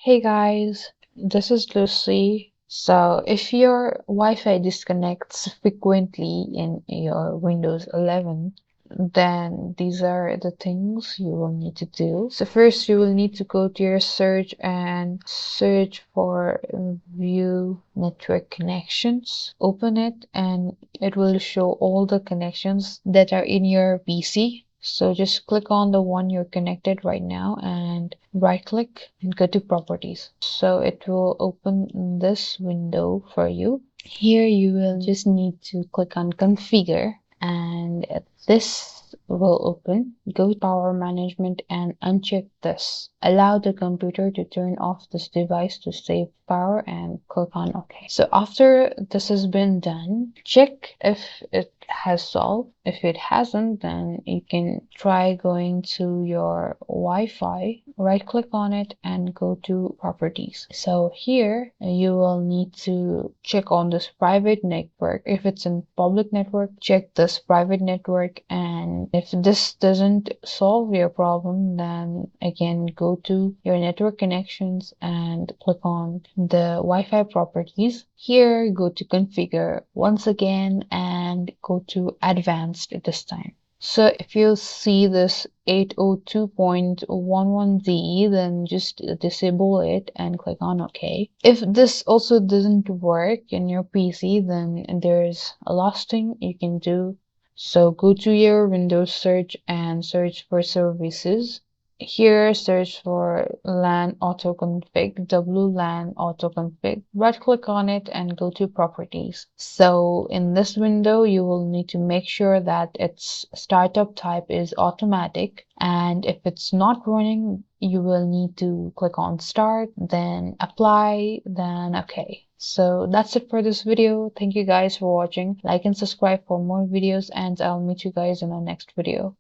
Hey guys, this is Lucy. So, if your Wi-Fi disconnects frequently in your Windows 11, then these are the things you will need to do. So first, you will need to go to your search and search for view network connections. Open it and it will show all the connections that are in your PC. So just click on the one you're connected right now and right click and go to properties. So it will open this window for you. Here you will just need to click on configure and this will open. Go to power management and uncheck this. Allow the computer to turn off this device to save power and click on OK. So after this has been done, check if it has solved. If it hasn't, then you can try going to your Wi-Fi, right click on it and go to properties. So here you will need to check on this private network. If it's in public network, check this private network, and if this doesn't solve your problem, then again go to your network connections and click on the Wi-Fi properties. Here go to configure once again and go to advanced this time. So if you see this 802.11d, then just disable it and click on OK. If this also doesn't work in your PC, then there's a last thing you can do. So go to your Windows search and search for services. Here, search for LAN autoconfig, WLAN autoconfig. Right click on it and go to properties. So in this window, you will need to make sure that its startup type is automatic. And if it's not running, you will need to click on start, then apply, then OK. So that's it for this video. Thank you guys for watching. Like and subscribe for more videos, and I'll meet you guys in our next video.